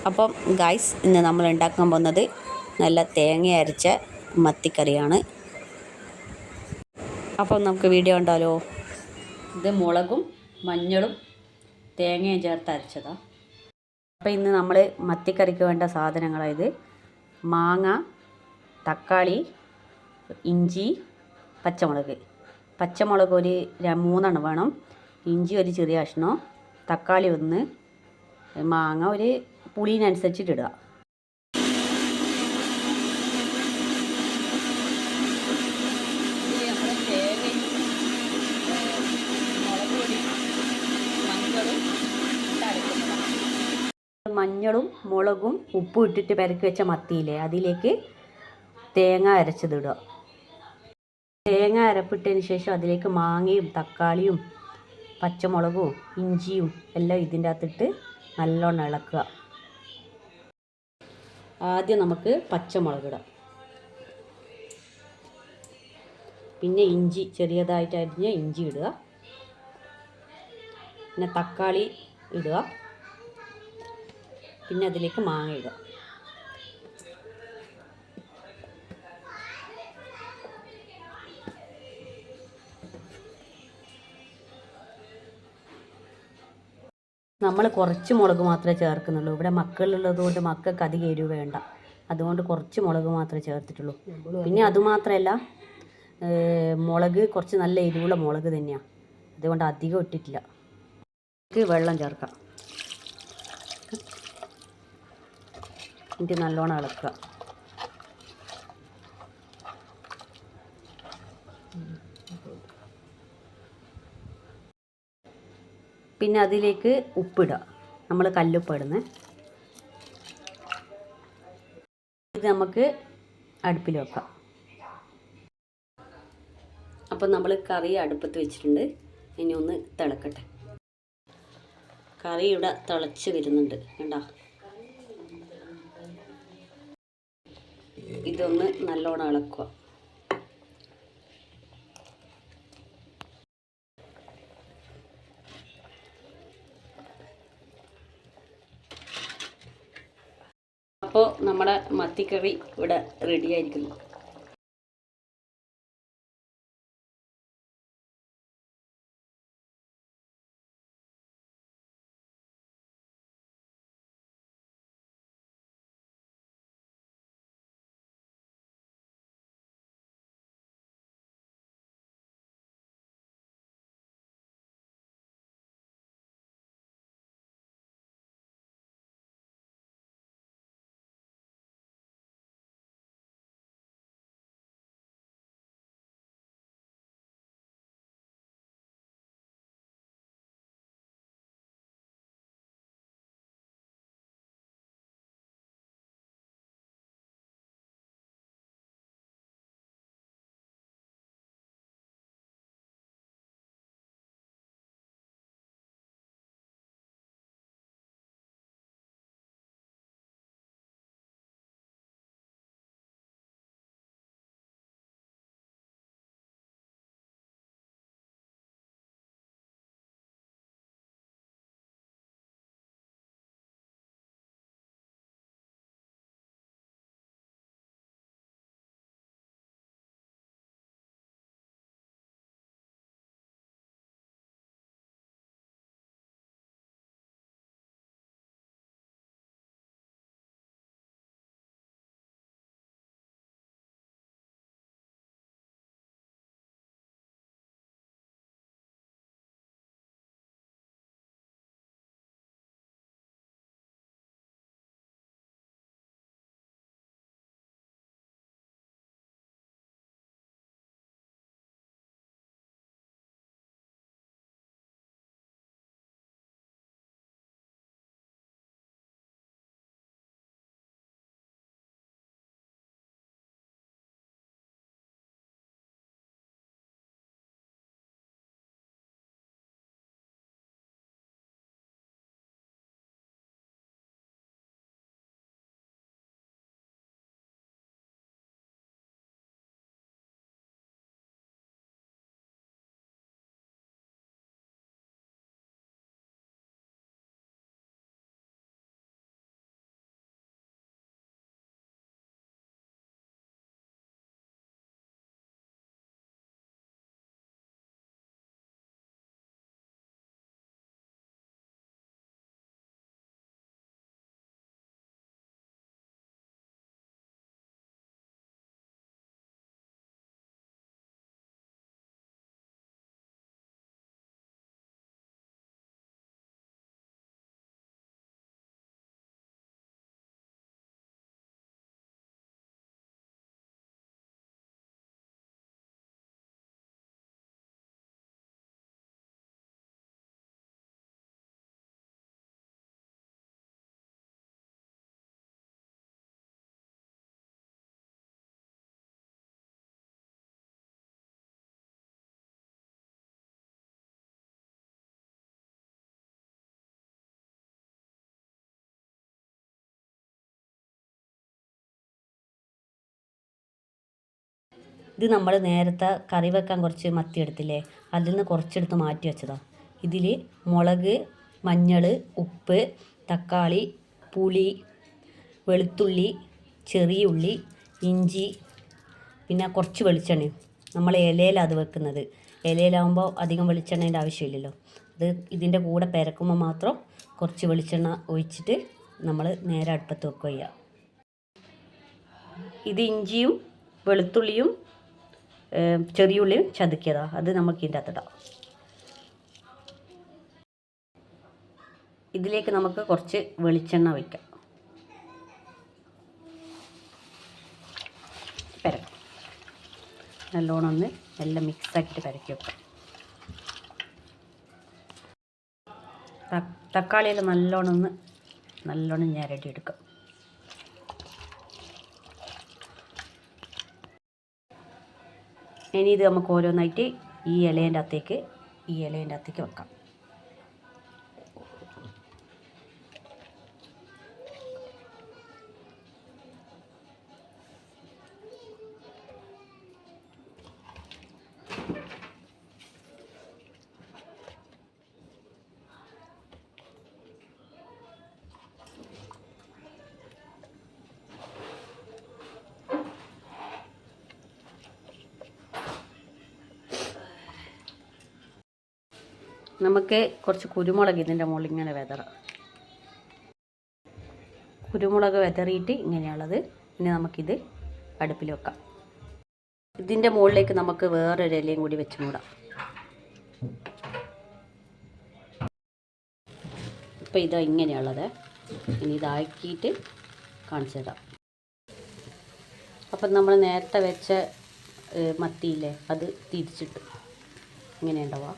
അപ്പം ഗായ്സ്, ഇന്ന് നമ്മൾ ഉണ്ടാക്കാൻ പോകുന്നത് നല്ല തേങ്ങ അരച്ച മത്തിക്കറിയാണ്. അപ്പം നമുക്ക് വീഡിയോ ഉണ്ടല്ലോ. ഇത് മുളകും മഞ്ഞളും തേങ്ങയും ചേർത്ത് അരച്ചതാണ്. അപ്പോൾ ഇന്ന് നമ്മൾ മത്തിക്കറിക്ക് വേണ്ട സാധനങ്ങളായത് മാങ്ങ, തക്കാളി, ഇഞ്ചി, പച്ചമുളക് ഒരു 3 വേണം. ഇഞ്ചി ഒരു ചെറിയ കഷ്ണം, തക്കാളി 1, മാങ്ങ ഒരു പുളിനനുസരിച്ചിട്ടിടുക. മഞ്ഞളും മുളകും ഉപ്പും ഇട്ടിട്ട് പെരക്കി വെച്ച മത്തിയില്ലേ, അതിലേക്ക് തേങ്ങ അരച്ചതിടുക. തേങ്ങ അരപ്പിട്ടതിന് ശേഷം അതിലേക്ക് മാങ്ങയും തക്കാളിയും പച്ചമുളകും ഇഞ്ചിയും എല്ലാം ഇതിൻ്റെ അകത്തിട്ട് നല്ലോണം ഇളക്കുക. ആദ്യം നമുക്ക് പച്ചമുളക് ഇടാം, പിന്നെ ഇഞ്ചി ചെറിയതായിട്ട് അരിഞ്ഞ ഇഞ്ചി ഇടുക, പിന്നെ തക്കാളി ഇടുക, പിന്നെ അതിലേക്ക് മാങ്ങ ഇടുക. നമ്മൾ കുറച്ച് മുളക് മാത്രമേ ചേർക്കുന്നുള്ളൂ. ഇവിടെ മക്കളുള്ളത് കൊണ്ട് മക്കൾക്ക് അധികം എരിവ് വേണ്ട, അതുകൊണ്ട് കുറച്ച് മുളക് മാത്രമേ ചേർത്തിട്ടുള്ളൂ. പിന്നെ അതുമാത്രമല്ല, മുളക് കുറച്ച് നല്ല എരിവുള്ള മുളക് തന്നെയാണ്, അതുകൊണ്ട് അധികം ഇട്ടിട്ടില്ല. വെള്ളം ചേർക്കാം, എന്നിട്ട് നല്ലോണം ഇളക്കുക. പിന്നെ അതിലേക്ക് ഉപ്പിടുക, നമ്മൾ കല്ലുപ്പ് ഇടുന്നത്. ഇത് നമുക്ക് അടുപ്പിൽ വെക്കാം. അപ്പം നമ്മൾ കറി അടുപ്പത്ത് വെച്ചിട്ടുണ്ട്, ഇനി ഒന്ന് തിളക്കട്ടെ. കറി ഇവിടെ തിളച്ച് വരുന്നുണ്ട്, കണ്ടോ? ഇതൊന്ന് നല്ലോണം ഇളക്കുക. അപ്പോൾ നമ്മുടെ മത്തിക്കറി ഇവിടെ റെഡി ആയിരിക്കുന്നു. ഇത് നമ്മൾ നേരത്തെ കറി വെക്കാൻ കുറച്ച് മത്തി എടുത്തില്ലേ, അതിൽ നിന്ന് കുറച്ചെടുത്ത് മാറ്റി വെച്ചതാണ്. ഇതിൽ മുളക്, മഞ്ഞൾ, ഉപ്പ്, തക്കാളി, പുളി, വെളുത്തുള്ളി, ചെറിയ ഉള്ളി, ഇഞ്ചി, പിന്നെ കുറച്ച് വെളിച്ചെണ്ണയും. നമ്മൾ ഇലയിലാണ് അത് വെക്കുന്നത്. ഇലയിലാവുമ്പോൾ അധികം വെളിച്ചെണ്ണേൻ്റെ ആവശ്യമില്ലല്ലോ. ഇത് ഇതിൻ്റെ കൂടെ പെരക്കുമ്പോൾ മാത്രം കുറച്ച് വെളിച്ചെണ്ണ ഒഴിച്ചിട്ട് നമ്മൾ നേരെ അടുപ്പത്ത് വെക്കുക ചെയ്യുക. ഇത് ഇഞ്ചിയും വെളുത്തുള്ളിയും ചെറിയ ഉള്ളിയും ചതുക്കിയതാണ്. അത് നമുക്ക് ഇതിൻ്റെ അകത്തിടാം. ഇതിലേക്ക് നമുക്ക് കുറച്ച് വെളിച്ചെണ്ണ ഒഴിക്കാം. പെരക്കാം. നല്ലോണം ഒന്ന് എല്ലാം മിക്സാക്കിയിട്ട് പെരക്കി വെക്കാം. തക്കാളിയിൽ നല്ലോണം ഞെരടി എടുക്കാം. ഇനി ഇത് നമുക്ക് ഓരോന്നായിട്ട് ഈ ഇലേൻ്റെ അകത്തേക്ക് വെക്കാം. നമുക്ക് കുറച്ച് കുരുമുളക് ഇതിൻ്റെ മുകളിൽ ഇങ്ങനെ വിതറാം. കുരുമുളക് വിതറിയിട്ട് ഇങ്ങനെയുള്ളത്. ഇനി നമുക്കിത് അടുപ്പിൽ വെക്കാം. ഇതിൻ്റെ മുകളിലേക്ക് നമുക്ക് വേറൊരു ഇലയും കൂടി വെച്ച് മൂടാം. ഇപ്പോൾ ഇതാ ഇങ്ങനെയുള്ളത്. ഇനി ഇതാക്കിയിട്ട് കാണിച്ചു തരാം. അപ്പം നമ്മൾ നേരത്തെ വെച്ച മത്തിയില്ലേ, അത് തിരിച്ചിട്ട് ഇങ്ങനെ ഉണ്ടാവുക.